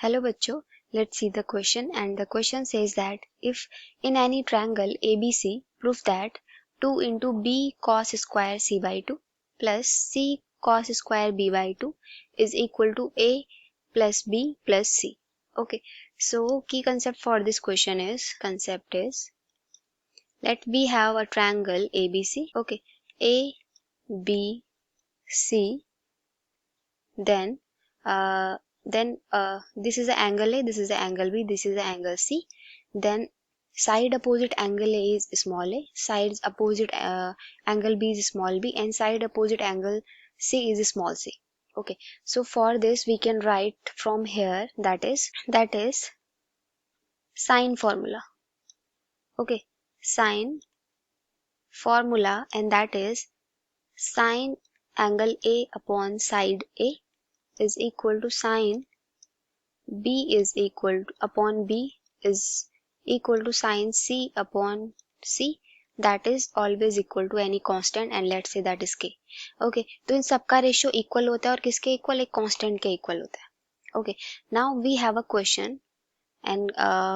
Hello bachcho, let's see the question, and the question says that if in any triangle ABC, prove that 2 into b cos square c by 2 plus c cos square b by 2 is equal to a plus b plus c. Okay, so key concept for this question is, that we have a triangle ABC. Okay, A, B, C, then this is the angle A, this is the angle B, this is the angle C. Then side opposite angle A is small a, sides opposite angle B is small b, and side opposite angle C is small c. Okay, so for this we can write from here, that is sine formula. Okay, sine formula, and that is sine angle A upon side A is equal to sine B is equal to upon B is equal to sine C upon C, that is always equal to any constant, and let's say that is K. Okay, तो इन सबका ratio equal होता है और किसके equal, एक constant के equal होता है. Okay, now we have a question, and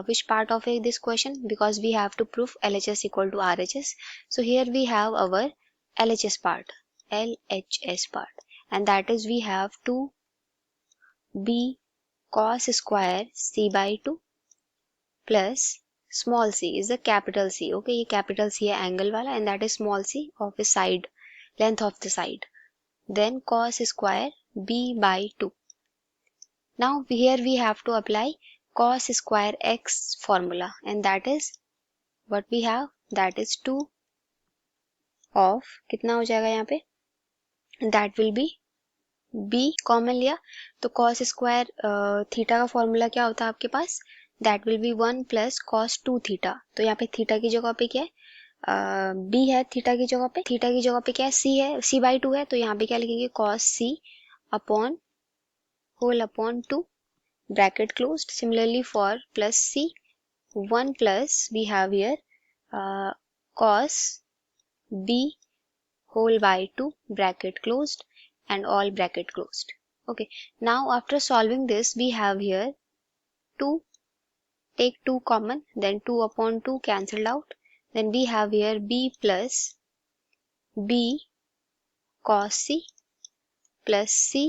which part of it this question, because we have to prove LHS equal to RHS. So here we have our LHS part, and that is we have 2b cos square c by 2 plus small c is the capital C. Okay, ये capital C है angle वाला, and that is small c of the side, length of the side. Then cos square b by 2. Now here we have to apply cos square x formula, and that is what we have, that is 2 of कितना हो जाएगा यहाँ पे, that will be b common लिया तो cos square theta का formula क्या होता है आपके पास, that will be 1 plus cos 2 theta. तो यहाँ पे थीटा की जगह पे क्या है, b है, थीटा की जगह पे क्या है, c है, c बाई 2 है, तो यहाँ पे क्या लिखेंगे cos c upon whole upon 2 bracket closed. Similarly for plus c 1 plus we have here cos b whole by 2 bracket closed and all bracket closed. Okay, now after solving this we have here 2, take 2 common, then 2 upon 2 cancelled out, then we have here b plus b cos c plus c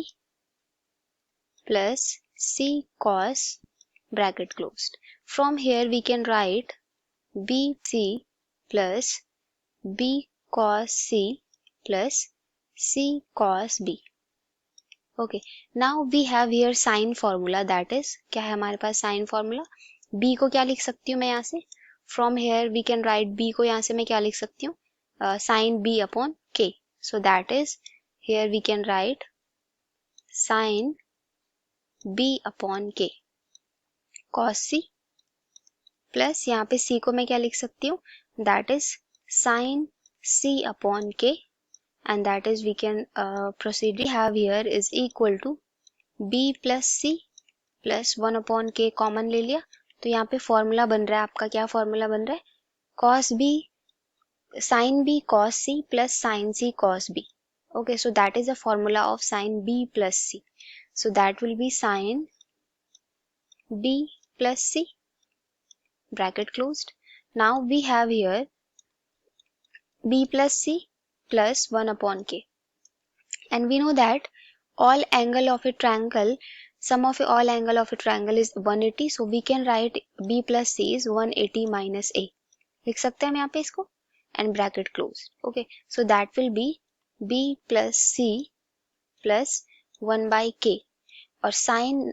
plus c cos bracket closed. From here we can write bc plus b cos c plus c cos b. Okay, now we have here sine formula, that is क्या है हमारे पास sine formula, b को क्या लिख सकती हूँ मैं यहाँ से, from here we can write b को यहाँ से मैं क्या लिख सकती हूँ, sin b upon k. So that is here we can write sin b upon k cos c plus यहाँ पे c को मैं क्या लिख सकती हूँ, that is sin c upon k, and that is we can proceed. We have here is equal to b plus c plus 1 upon k common ले लिया, तो यहाँ पे फॉर्मूला बन रहा है आपका, क्या फॉर्मूला बन रहा है, cos b sin b cos c plus sin c cos b. Okay, so that is the formula of sin b plus c. So that will be sin b plus c bracket closed. Now we have here b plus c plus 1 upon k, and we know that all angle of a triangle, sum of all angle of a triangle is 180, so we can write b plus c is 180 minus a, लिख सकते हैं हम यहाँ पे इसको, and bracket closed. Okay, so that will be b plus c plus 1 by k, और sin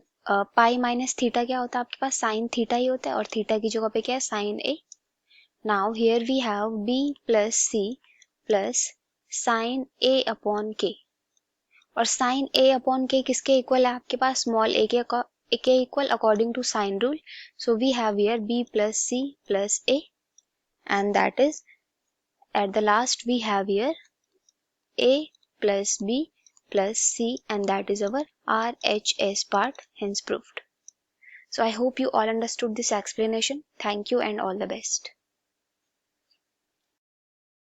pi minus theta क्या होता है आपके पास, साइन थीटा ही होता है, और थीटा की जगह पे क्या है, sine A. Now here we have b plus c plus sine a upon k, और साइन a अपॉन k किसके इक्वल है आपके पास, स्मॉल a के इक्वल according to sine rule. So we have here b plus c plus a, and that is at the last we have here a plus b plus c, and that is our RHS part, hence proved. So I hope you all understood this explanation. Thank you and all the best.